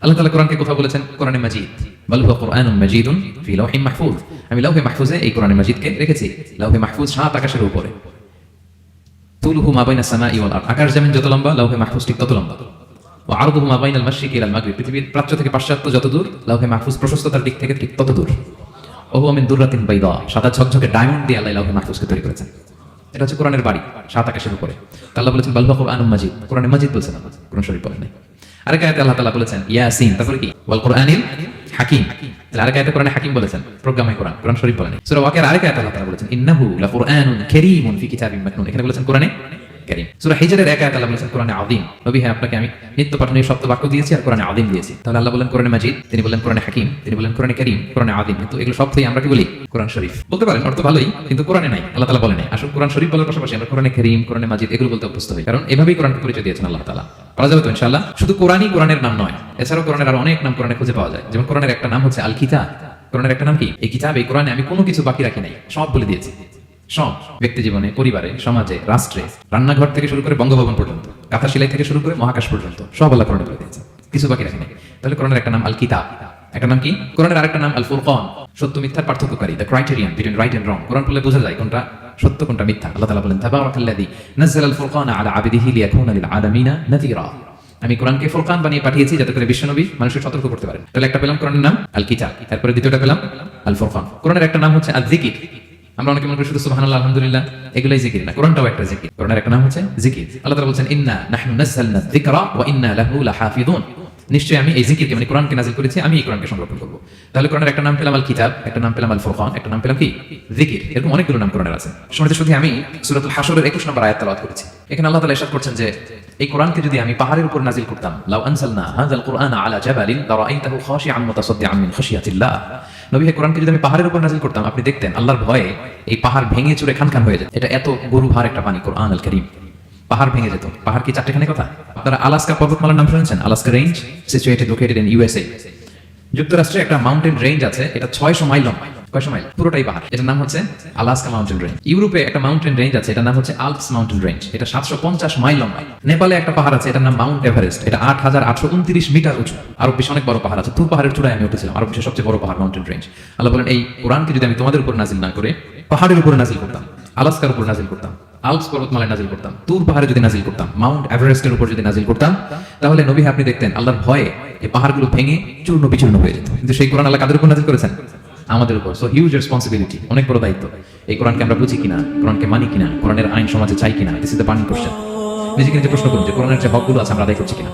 আল্লাহ তাআলা কোরআনকে কোথাও বলেছেন কোরআনে মাজিদ, বাল হুয়া কুরআনুম মাজিদুন ফি লাওহিম মাহফুজ। আমি লাওহে মাহফুজে এই কোরআনে মাজিদকে রেখেছি। লাওহে মাহফুজ সাত আকাশের উপরে। তুলহু মা বাইনা সামাই ওয়াল আরদ, আকাশ জমিন যত লম্বা লাওহে মাহফুজ ঠিক তত লম্বা। ওয়া আরদুহু মা বাইনাল মাশরিকি ওয়াল মাগরিব, পৃথিবীর প্রাচ্য থেকে পাশ্চাত্য যত দূর লাওহে মাহফুজ প্রশস্ততার দিক থেকে ঠিক তত দূর। ওয়া হুয়া মিন দুররাতিন বাইদা, সাদা ঝকঝকে ডায়মন্ড দিয়ে আল্লাহ লাওহে মাহফুজকে তৈরি করেছেন। এটা হচ্ছে কোরআনের বাড়ি সাত আকাশের উপরে। আল্লাহ বলেছেন বাল হুয়া কুরআনুম মাজিদ, কোরআনে মাজিদ বলেছেন আল্লাহ, কোরআন শরীফ বলেন নাই। আরেক আয়াতে আল্লাহ তাআলা বলেছেন ইয়াসিন, তারপরে কি ওয়াল কুরআনিল হাকিম। আরেক আয়াতে কোরআনে হাকিম বলেছেন, প্রজ্ঞাময় কোরআন, কোরআন শরীফ বলেন। সূরা ওয়াকিয়ার আরেক আয়াতে আল্লাহ তাআলা বলেছেন ইন্নাহু লাকুরআনুন কারীমুন ফি কিতাবিন মাকনুন, এখানে বলেছেন কোরআনে কারীম। সূরা হিজরের এক আয়াতে আল্লাহ বলেছেন কোরআনে আযীম। নবী হ্যাঁ, আপনাকে আমি নিত্য পাঠনীয় শব্দ বাক্য দিয়েছি আর কোরআনে আযীম দিয়েছি। তাহলে আল্লাহ বলেন কোরআনে মাজিদ, তিনি বলেন কোরআনে হাকিম, তিনি বলেন কোরআনে কারীম, কোরআনে আযীম। কিন্তু এগুলো সবই আমরা কি বলি? কোরআন শরীফ বলতে পারেন, অর্থ ভালোই, কিন্তু কোরআনে নাই, আল্লাহ তাআলা বলেন নাই। আসল কোরআন শরীফ বলার পাশাপাশি আমরা কোরআনে কারীম, কোরআনে মাজিদ এগুলো বলতে অভ্যস্ত হই, কারণ এভাবেই কোরআনকে পরিচয় দিয়েছেন আল্লাহ তাআলা। পারা যাবে তো ইনশাআল্লাহ? শুধু কোরআনই কোরআনের নাম নয়, এছাড়াও কোরআনের আরো অনেক নাম কোরআনে খুঁজে পাওয়া যায়। যেমন কোরআনের একটা নাম হচ্ছে আল কিতাব। কোরআনের একটা নাম কি? এই কিতাব। এই কোরআনে আমি কোনো কিছু বাকি রাখি নাই, সব বলে দিয়েছি। সব, ব্যক্তি জীবনে, পরিবারে, সমাজে, রাষ্ট্রে, রান্নাঘর থেকে শুরু করে বঙ্গভবন পর্যন্ত, কাঁথা সেলাই থেকে শুরু করে মহাকাশ পর্যন্ত সব আল্লাহ কোরআনে বলে দিয়েছে, কিছু বাকি রাখি নাই। তাহলে কোরআনের একটা নাম আল কিতাব, একটা নাম কি? কোরআনের আরেকটা নাম আল ফুরকান, সত্য মিথ্যার পার্থক্যকারী, the criterion between right and wrong. কোরআন পড়লে বোঝা যায় কোনটা সত্য কোনটা মিথ্যা। আল্লাহ তাআলা বলেন তাবারাকাল্লাযী নাযালাল ফুরকানা আলা আবদিহি লিয়াকুনা লিল আলামিনা নাযীরা। আমি কোরআনকে ফুরকান বানিয়ে পাঠিয়েছি যাতে করে বিশ্বনবী মানুষকে সতর্ক করতে পারেন। তাহলে একটা পেলাম কোরআনের নাম আল কিতাব, তারপরে দ্বিতীয়টা পেলাম আল ফুরকান। কোরআনের একটা নাম হচ্ছে আয-যিকির। আমরা অনেকে মনে করি শুধু সুবহানাল্লাহ আলহামদুলিল্লাহ এগুলাই জিকির না, কোরআনটাও একটা জিকির। কোরআনের একটা নাম হচ্ছে জিকির। আল্লাহ তাআলা বলেন ইন্না নাহনু নাযালনা যিকরা ওয়া ইন্না লাহু লাহাফিযুন, নিশ্চয়ই আমি এই জিকিরকে মানে কোরআনকে নাযিল করেছি, আমি এই কোরআনকে সংরক্ষণ করব। তাহলে কোরআনের একটা নাম পেলাম আল কিতাব, একটা নাম পেলাম আল ফুরকান, একটা নাম পেলাম কি? জিকির। এরকম অনেকগুলো নাম কোরআনের আছে। শুনতে শুধু আমি সূরাতুল হাশরের 21 নম্বর আয়াত তেলাওয়াত করেছি। এখানে আল্লাহ তাআলা ইরশাদ করছেন যে এই কোরআনকে যদি আমি পাহাড়ের উপর নাযিল করতাম, লাউ আনজালনা হাযাল কুরআনা আলা জাবালিন লারাআইতাহু খাশিআন মুতাসাদ্দিআন মিন খাশিয়াতিল্লাহ। নবী হে, কোরআনকে যদি আমি পাহাড়ের উপর নাযিল করতাম, আপনি দেখতেন আল্লাহর ভয়ে এই পাহাড় ভেঙে চুরে খানখান হয়ে যায়। এটা এত গরু ভার একটা পানি, কোরআন আল কারীম। পাহাড় ভেঙে যেত। পাহাড় কি চারটেখানি কথা? আপনারা আলাস্কা পর্বতমালার নাম শুনেছেন? Alaska range, situated located in USA. যুক্তরাষ্ট্রে একটা মাউন্টেন রেঞ্জ আছে, এটা 600 মাইল লম্বা। কয়শো মাইল? পুরোটাই পাহাড়। এটার নাম হচ্ছে আলাস্কা মাউন্টেন রেঞ্জ। ইউরোপে একটা মাউন্টেন রেঞ্জ আছে, এটার নাম হচ্ছে আল্পস মাউন্টেন রেঞ্জ, এটা 750 মাইল লম্বা। নেপালে একটা পাহাড় আছে, এটার নাম মাউন্ট এভারেস্ট, এটা 8829 মিটার উঁচু। আরব বিশ্বে অনেক বড় পাহাড় আছে। তুর পাহাড়ের চূড়ায় আমি উঠেছিলাম, আরব বিশ্বের সবচেয়ে বড় পাহাড় মাউন্টেন রেঞ্জ। আল্লাহ বলেন এই কোরআনকে যদি আমি তোমাদের উপর নাযিল না করে পাহাড়ের উপর নাযিল করতাম, আলাস্কার উপর নাযিল করতাম, আল্পস পর্বতমালায় নাযিল করতাম, তুর পাহাড়ে যদি নাযিল করতাম, মাউন্ট এভারেস্টের উপর যদি নাযিল করতাম, তাহলে নবী আপনি দেখতেন আল্লাহর ভয়ে এই পাহাড়গুলো ভেঙে চূর্ণ বিচূর্ণ হয়ে যেত। কিন্তু সেই কোরআন আল্লাহ কাদের উপর নাযিল করেছেন? আমাদের উপর। সো হিউজ রেসপন্সিবিলিটি, অনেক বড় দায়িত্ব। এই কোরআনকে আমরা বুঝি কিনা, কোরআনকে মানি কিনা, কোরআনের আইন সমাজে চাই কিনা, this is the burning question. নিজেকে নিজে প্রশ্ন করুন যে কোরআনের যে হকগুলো আছে আমরা আদায় করছি কিনা।